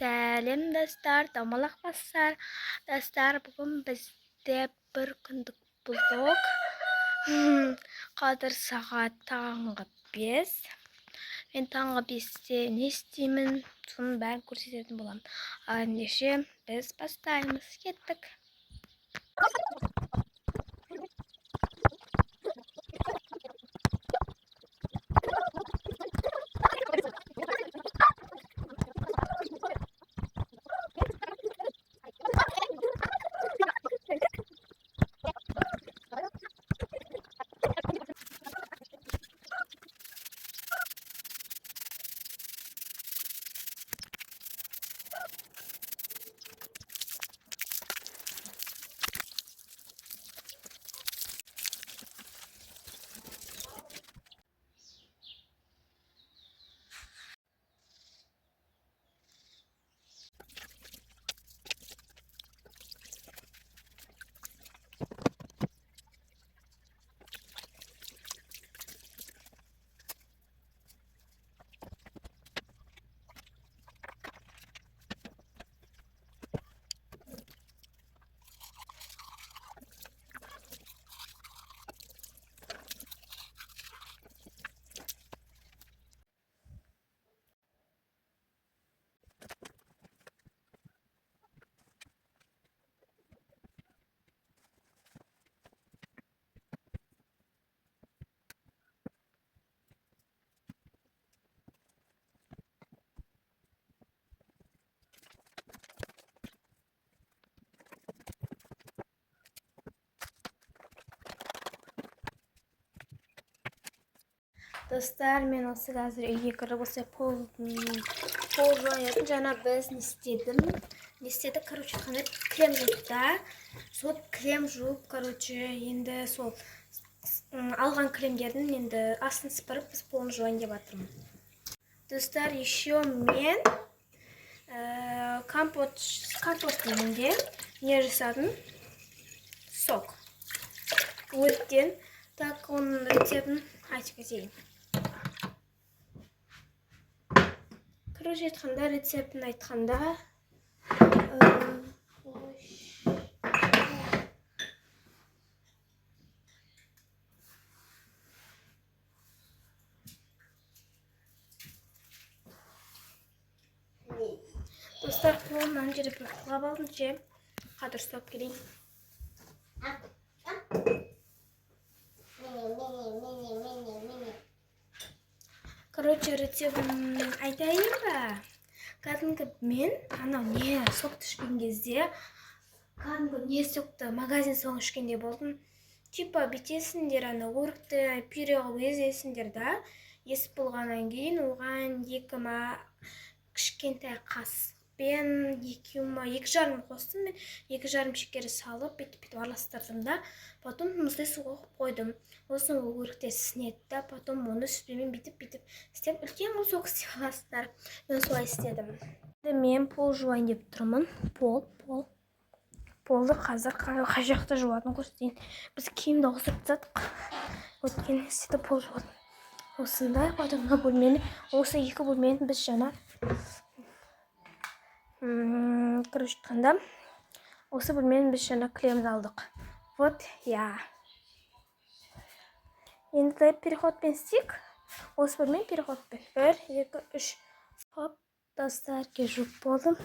Сәлем достар, домалақ бастар. Достар, бүгін бізде бір күндік блог. Қазір сағат таңғы 5. Мен таңғы 5-те не істеймін, соның бәрін көрсететін боламын. Ендеше біз бастаймыз. Кеттік. Достар, мен осы қазір үйге кіріп осы пол жуайын. Жаңа біз не істедік, короче, қандай крем жудық та. Сол крем жуып, короче, енді сол алған кремдердің енді астын сыпырып, біз полын жуайын деп жатырмын. Достар, еще мен компот деймінде не жасадым? Сок. Өрттен. Так, оның рецептін айтып кетейін. Короче, айтқанда, рецептін айтқанда, достар, қолымнан жеріп қылап алдым же, қадыр ұстап келейін. Короче, рецептін айтайын ба? Кәдімгі мен, анау не сокты ішкен кезде, кәдімгі не сокты магазин соң ішкенде болдым. Типа бетесіңдер, ана өрікті пюре қылып езесіңдер да. Есіп болғаннан кейін, оған кішкентай қасықпен 2,5 қостым мен, 2,5 шекері салып, бет-бет араластырдым да. Потом мұздай суға қойдым. Осын өрікте сінеді да, потом оны сүтпемен бетіп істеп, үлкен бұл сок істеп аласыздар. Мен солай істедім. Мен пол жуайын деп тұрмын. Полды қазір қай жақта жуатын көрсетейін. Біз киімді ауыстырып тастадық. Өткен істеді пол жуатын. Осындай қойдыңға бөлмені, осы 2 бөлмені біз жаңа короче айтқанда, осы бөлмені біз жаңа кремді алдық. Вот, я. Енді переходпен істейік. Осы бөлмен переходпен. 1, 2, 3. Хоп, достар, жуып болдым.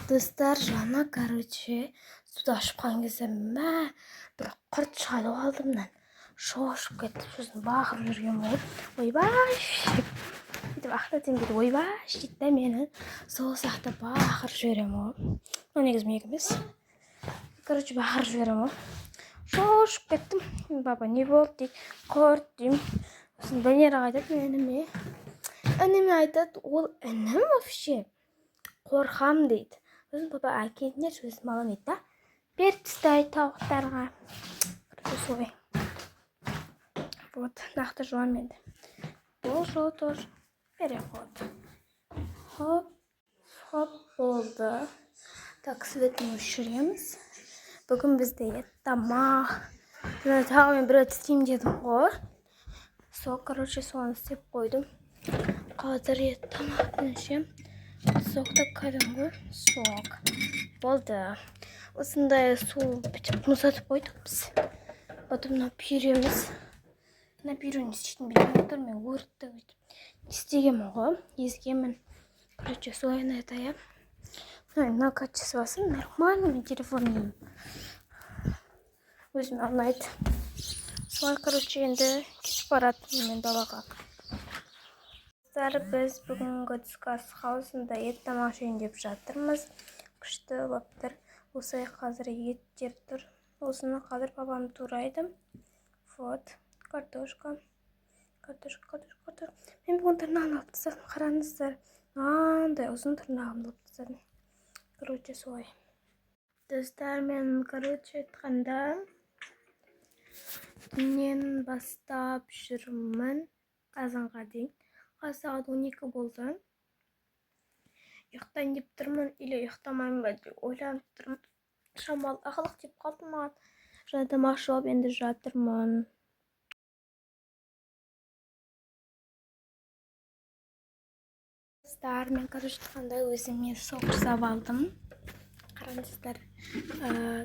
Достар, жаңа, короче, суды ашып қалған кезде бір құрт шығарып алдымнан. Шошып кетіп, сосын бақырып жүрген болып. Ойбай! Сөйтіп ақтатен кетіп, ойбай! Сөйтті мені сол сақты бақырып жіберем ол. Ол негізі мен емес. Короче, бақырып жіберем ол. Шошып кеттім. Баба, не болды дейді. Құрт деймін. Сосын Венера айтады меніме. Әнеме айтады, ол інім вообще. Қорқам дейді. Сосын папа әкелдіңдер сөзім алам дейді да. Беріп тастайды тауықтарға. Солай. Вот, нақты жуам енді. Бұл жол тоже переход. Хоп, болды. Так, светін өшіреміз. Бүгін бізде тамақ. Тағымен бір істейм дедім ғой. Сол, короче, соны істеп қойдым. Қазір тамақтың ішем. Соқты кәдімгі сок. Болды. Осындай су бітіп мұздатып қойдық біз. Потом мына пюреміз. Мына пюрені істейтін білмей отыр, мен өртті не істегенмін ғой, езгенмін. Короче, солайын айтайын. Мына качествосы нормально, мен телефон ем. Өзіме ұнайды. Солай, короче, енді кетіп баратырмын мен далаға. Біз бүгінгі түскі асқа осында ет тамақ жейін деп жатырмыз. Күшті баптар. Осы қазір еттер тұр. Осыны қазір папам турайды. Вот, картошка. Мен бүгін тырнағын алып тастадым. Қараңыздар. Андай ұзын тырнағымды алып тастадым. Короче, солай. Достар, мен, короче, айтқанда түннен бастап жүрмін қазанға дейін. Сағат 12 болды. Ұйықтайын деп тұрмын, или ұйықтамайын ба деп ойланып тұрмын. Шамалы ағылық деп қалдым маған. Жаңа тамақ ішіп алып енді жатырмын. Достар, мен короче айтқанда өзіме сок жасап алдым. Қараңыздар.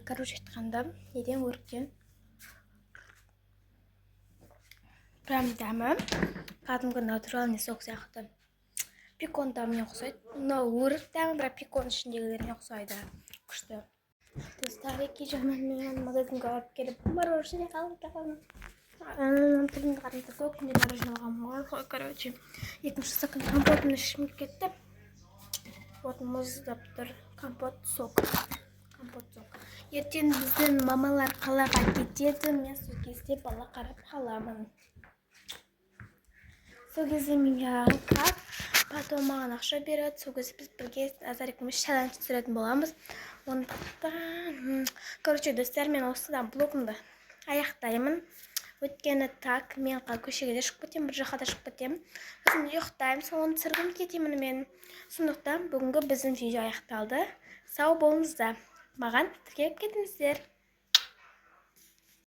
Короче айтқанда неден өріктен. Прям дәмі кәдімгі натуральный сок сияқты. Пикон дәміне ұқсайды. Мынау өрік дәмі, бірақ пикон ішіндегілеріне ұқсайды. Күшті. Достар, екі жағынан мен магазинге алып келіп, мороженое алып. Тілімді қарымда көк мен мороженое алғанмын ғой, короче. Екінші стакан компотымды ішім кетті. Вот мұздап тұр. Компот сок. Ертең біздің мамалар қалаға кетеді. Мен сол кезде бала қарап қаламын. Сол кезде менге как, потом маған ақша береді. Сол кезде біз бірге Азарикіміз шаланч түсіретін боламыз. Ондықтан, короче, достар, мен осыдан блогымды аяқтаймын. Өткені так, мен көшеге де шығып кетемін, бір жаққа да шығып кетемін. Сосын ұйықтаймын, соны түсіргім кетемін мен. Сондықтан бүгінгі біздің видео аяқталды. Сау болыңыздар. Маған тіркеліп кетіңіздер.